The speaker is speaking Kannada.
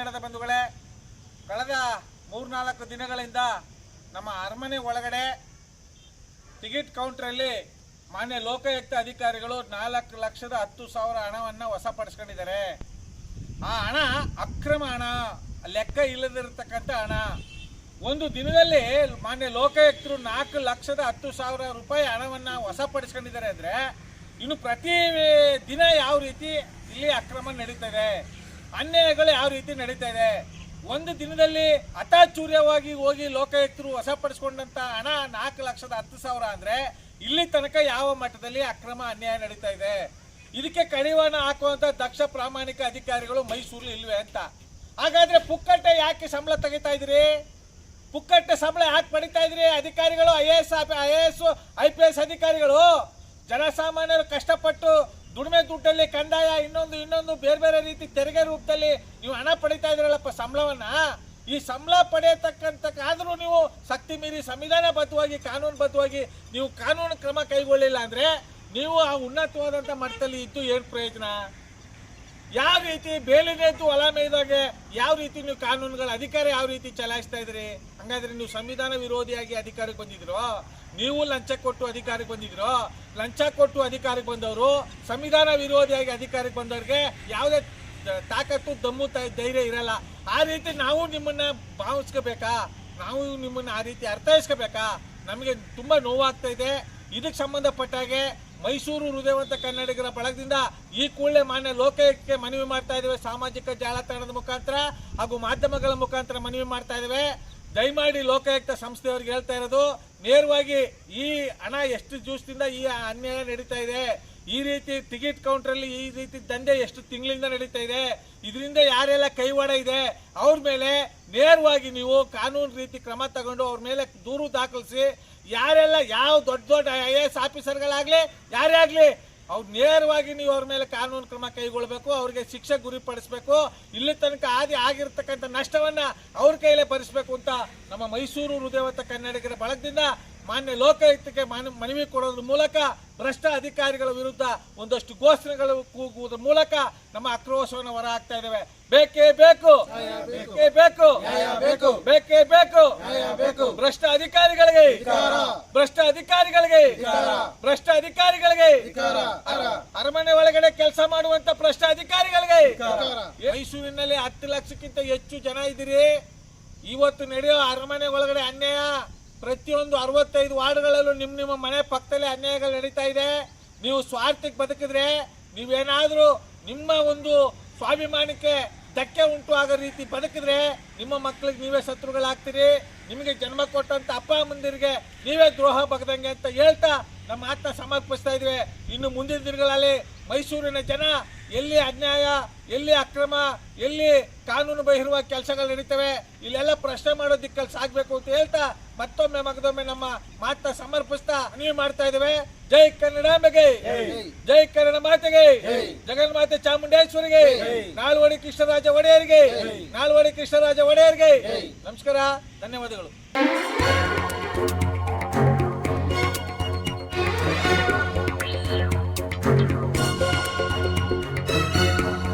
ಕನ್ನಡದ ಬಂಧುಗಳೇ, ಕಳೆದ 3-4 ದಿನಗಳಿಂದ ನಮ್ಮ ಅರಮನೆ ಒಳಗಡೆ ಟಿಕೆಟ್ ಕೌಂಟ್ರಲ್ಲಿ ಮಾನ್ಯ ಲೋಕಾಯುಕ್ತ ಅಧಿಕಾರಿಗಳು 4,10,000 ಹಣವನ್ನು ವಶಪಡಿಸ್ಕೊಂಡಿದ್ದಾರೆ. ಆ ಹಣ ಅಕ್ರಮ ಹಣ, ಲೆಕ್ಕ ಇಲ್ಲದಿರತಕ್ಕಂಥ ಹಣ. ಒಂದು ದಿನದಲ್ಲಿ ಮಾನ್ಯ ಲೋಕಾಯುಕ್ತರು 4,10,000 ರೂಪಾಯಿ ಹಣವನ್ನು ವಶಪಡಿಸ್ಕೊಂಡಿದ್ದಾರೆ ಅಂದರೆ ಇನ್ನು ಪ್ರತಿ ದಿನ ಯಾವ ರೀತಿ ಇಲ್ಲಿ ಅಕ್ರಮ ನಡೀತಾ ಇದೆ, ಅನ್ಯಾಯಗಳು ಯಾವ ರೀತಿ ನಡೀತಾ ಇದೆ. ಒಂದು ದಿನದಲ್ಲಿ ಅತಾಚೂರ್ಯವಾಗಿ ಹೋಗಿ ಲೋಕಾಯುಕ್ತರು ವಶಪಡಿಸ್ಕೊಂಡಂತ ಹಣ 4,10,000 ಅಂದರೆ ಇಲ್ಲಿ ತನಕ ಯಾವ ಮಟ್ಟದಲ್ಲಿ ಅಕ್ರಮ ಅನ್ಯಾಯ ನಡೀತಾ ಇದೆ. ಇದಕ್ಕೆ ಕಡಿವಾಣ ಹಾಕುವಂತ ದಕ್ಷ ಪ್ರಾಮಾಣಿಕ ಅಧಿಕಾರಿಗಳು ಮೈಸೂರಲ್ಲಿ ಇಲ್ವೇ ಅಂತ. ಹಾಗಾದ್ರೆ ಪುಕ್ಕಟ್ಟೆ ಯಾಕೆ ಸಂಬಳ ತೆಗಿತಾ ಇದ್ರಿ? ಪುಕ್ಕಟ್ಟೆ ಸಂಬಳ ಯಾಕೆ ಪಡಿತಾ ಇದ್ರಿ? ಅಧಿಕಾರಿಗಳು IAS IPS ಅಧಿಕಾರಿಗಳು ಜನಸಾಮಾನ್ಯರು ಕಷ್ಟಪಟ್ಟು ದುಡಿಮೆ ದುಡ್ಡಲ್ಲಿ ಕಂದಾಯ ಇನ್ನೊಂದು ಬೇರೆ ಬೇರೆ ರೀತಿ ತೆರಿಗೆ ರೂಪದಲ್ಲಿ ನೀವು ಹಣ ಪಡಿತಾ ಇದ್ರಲ್ಲಪ್ಪ ಸಂಬಳವನ್ನ. ಈ ಸಂಬಳ ಪಡೆಯತಕ್ಕಂತಕ್ಕಾದ್ರೂ ನೀವು ಶಕ್ತಿ ಮೀರಿ ಸಂವಿಧಾನಬದ್ಧವಾಗಿ ಕಾನೂನುಬದ್ಧವಾಗಿ ನೀವು ಕಾನೂನು ಕ್ರಮ ಕೈಗೊಳ್ಳಿಲ್ಲ ಅಂದ್ರೆ ನೀವು ಆ ಉನ್ನತವಾದಂತ ಮಟ್ಟದಲ್ಲಿ ಇದ್ದು ಏನು ಪ್ರಯೋಜನ? ಯಾವ ರೀತಿ ಬೇಲಿನೆದ್ದು ಹೊಲ ಮೇಯ್ದಾಗೆ ಯಾವ ರೀತಿ ನೀವು ಕಾನೂನುಗಳ ಅಧಿಕಾರ ಯಾವ ರೀತಿ ಚಲಾಯಿಸ್ತಾ ಇದ್ರಿ? ಹಂಗಾದ್ರೆ ನೀವು ಸಂವಿಧಾನ ವಿರೋಧಿಯಾಗಿ ಅಧಿಕಾರಕ್ಕೆ ಬಂದಿದ್ರು, ನೀವು ಲಂಚ ಕೊಟ್ಟು ಅಧಿಕಾರಕ್ಕೆ ಬಂದಿದ್ರು. ಲಂಚ ಕೊಟ್ಟು ಅಧಿಕಾರಕ್ಕೆ ಬಂದವರು ಸಂವಿಧಾನ ವಿರೋಧಿಯಾಗಿ ಅಧಿಕಾರಕ್ಕೆ ಬಂದವ್ರಿಗೆ ಯಾವುದೇ ತಾಕತ್ತು ದಮ್ಮು ಧೈರ್ಯ ಇರಲ್ಲ. ಆ ರೀತಿ ನಾವು ನಿಮ್ಮನ್ನ ಭಾವಿಸ್ಕೋಬೇಕಾ? ನಾವು ನಿಮ್ಮನ್ನ ಆ ರೀತಿ ಅರ್ಥೈಸ್ಕೋಬೇಕಾ? ನಮಗೆ ತುಂಬಾ ನೋವಾಗ್ತಾ ಇದೆ. ಇದಕ್ಕೆ ಸಂಬಂಧಪಟ್ಟಾಗೆ ಮೈಸೂರು ಹೃದಯವಂತ ಕನ್ನಡಿಗರ ಬಳಗದಿಂದ ಈ ಕೂಡಲೇ ಮಾನ್ಯ ಲೋಕಾಯುಕ್ತಕ್ಕೆ ಮನವಿ ಮಾಡ್ತಾ ಇದ್ದೇವೆ. ಸಾಮಾಜಿಕ ಜಾಲತಾಣದ ಮುಖಾಂತರ ಹಾಗೂ ಮಾಧ್ಯಮಗಳ ಮುಖಾಂತರ ಮನವಿ ಮಾಡ್ತಾ ಇದ್ದೇವೆ. ದಯಮಾಡಿ ಲೋಕಾಯುಕ್ತ ಸಂಸ್ಥೆಯವರಿಗೆ ಹೇಳ್ತಾ ಇರೋದು, ನೇರವಾಗಿ ಈ ಹಣ ಎಷ್ಟು ದಿವಸದಿಂದ ಈ ಅನ್ಯಾಯ ನಡೀತಾ ಇದೆ, ಈ ರೀತಿ ಟಿಕೆಟ್ ಕೌಂಟ್ರಲ್ಲಿ ಈ ರೀತಿ ದಂಧೆ ಎಷ್ಟು ತಿಂಗಳಿಂದ ನಡೀತಾ ಇದೆ, ಇದರಿಂದ ಯಾರೆಲ್ಲ ಕೈವಾಡ ಇದೆ ಅವ್ರ ಮೇಲೆ ನೇರವಾಗಿ ನೀವು ಕಾನೂನು ರೀತಿ ಕ್ರಮ ತಗೊಂಡು ಅವ್ರ ಮೇಲೆ ದೂರು ದಾಖಲಿಸಿ, ಯಾರೆಲ್ಲ ಯಾವ ದೊಡ್ಡ IAS ಆಫೀಸರ್ಗಳಾಗ್ಲಿ ಯಾರೇ ಆಗ್ಲಿ ಅವ್ರು ನೇರವಾಗಿ ನೀವು ಅವ್ರ ಮೇಲೆ ಕಾನೂನು ಕ್ರಮ ಕೈಗೊಳ್ಳಬೇಕು, ಅವ್ರಿಗೆ ಶಿಕ್ಷೆ ಗುರಿಪಡಿಸಬೇಕು. ಇಲ್ಲಿ ತನಕ ಆಗಿರ್ತಕ್ಕಂಥ ನಷ್ಟವನ್ನ ಅವ್ರ ಕೈಲೇ ಭರಿಸಬೇಕು ಅಂತ ನಮ್ಮ ಮೈಸೂರು ಹೃದಯವಂತ ಕನ್ನಡಿಗರ ಬಳಗದಿಂದ ಮಾನ್ಯ ಲೋಕಾಯುಕ್ತಕ್ಕೆ ಮನವಿ ಕೊಡೋದ್ರ ಮೂಲಕ ಭ್ರಷ್ಟ ಅಧಿಕಾರಿಗಳ ವಿರುದ್ಧ ಒಂದಷ್ಟು ಘೋಷಣೆಗಳು ಕೂಗುವುದರ ಮೂಲಕ ನಮ್ಮ ಆಕ್ರೋಶವನ್ನು ಹೊರ ಹಾಕ್ತಾ ಇದ್ದೇವೆ. ಬೇಕೇ ಬೇಕು, ಬೇಕೇ ಬೇಕು, ಬೇಕೇ ಬೇಕು, ಭ್ರಷ್ಟ ಅಧಿಕಾರಿಗಳಿಗೆ, ಭ್ರಷ್ಟ ಅಧಿಕಾರಿಗಳಿಗೆ, ಭ್ರಷ್ಟ ಅಧಿಕಾರಿಗಳಿಗೆ, ಅರಮನೆ ಒಳಗಡೆ ಕೆಲಸ ಮಾಡುವಂತ ಭ್ರಷ್ಟ ಅಧಿಕಾರಿಗಳಿಗೆ. ಮೈಸೂರಿನಲ್ಲಿ 10 ಲಕ್ಷಕ್ಕಿಂತ ಹೆಚ್ಚು ಜನ ಇದ್ದೀರಿ. ಇವತ್ತು ನಡೆಯೋ ಅರಮನೆ ಒಳಗಡೆ ಅನ್ಯಾಯ ಪ್ರತಿಯೊಂದು 65 ವಾರ್ಡ್ಗಳಲ್ಲೂ ನಿಮ್ಮ ಮನೆ ಪಕ್ಕದಲ್ಲಿ ಅನ್ಯಾಯಗಳು ನಡೀತಾ ಇದೆ. ನೀವು ಸ್ವಾರ್ಥಕ್ಕೆ ಬದುಕಿದ್ರೆ, ನೀವೇನಾದ್ರೂ ನಿಮ್ಮ ಒಂದು ಸ್ವಾಭಿಮಾನಕ್ಕೆ ಧಕ್ಕೆ ಉಂಟು ಆಗೋ ರೀತಿ ಬದುಕಿದ್ರೆ ನಿಮ್ಮ ಮಕ್ಕಳಿಗೆ ನೀವೇ ಶತ್ರುಗಳಾಗ್ತೀರಿ. ನಿಮಗೆ ಜನ್ಮ ಕೊಟ್ಟಂತ ಅಪ್ಪ ಅಮ್ಮಂದಿರಿಗೆ ನೀವೇ ದ್ರೋಹ ಬಗ್ದಂಗೆ ಅಂತ ಹೇಳ್ತಾ ನಮ್ಮ ಮಾತನ್ನ ಸಮರ್ಪಿಸ್ತಾ ಇದ್ವಿ. ಇನ್ನು ಮುಂದಿನ ದಿನಗಳಲ್ಲಿ ಮೈಸೂರಿನ ಜನ ಎಲ್ಲಿ ಅನ್ಯಾಯ, ಎಲ್ಲಿ ಅಕ್ರಮ, ಎಲ್ಲಿ ಕಾನೂನು ಬಹಿರುವ ಕೆಲಸಗಳು ನಡೀತವೆ ಇಲ್ಲೆಲ್ಲ ಪ್ರಶ್ನೆ ಮಾಡೋ ದಿಕ್ಕಲ್ಲಿ ಸಾಗಬೇಕು ಅಂತ ಹೇಳ್ತಾ ಮತ್ತೊಮ್ಮೆ ಮಗದೊಮ್ಮೆ ನಮ್ಮ ಮಾತನ್ನ ಸಮರ್ಪಿಸ್ತಾ ಮನವಿ ಮಾಡ್ತಾ ಇದ್ದೇವೆ. ಜೈ ಕನ್ನಡಾಂಬೆಗೆ, ಜೈ ಕನ್ನಡ ಮಾತೆಗೆ, ಜಗನ್ಮಾತೆ ಚಾಮುಂಡೇಶ್ವರಿಗೆ, ನಾಲ್ವಡಿ ಕೃಷ್ಣರಾಜ ಒಡೆಯರಿಗೆ, ನಾಲ್ವಡಿ ಕೃಷ್ಣರಾಜ ಒಡೆಯರಿಗೆ ನಮಸ್ಕಾರ, ಧನ್ಯವಾದಗಳು.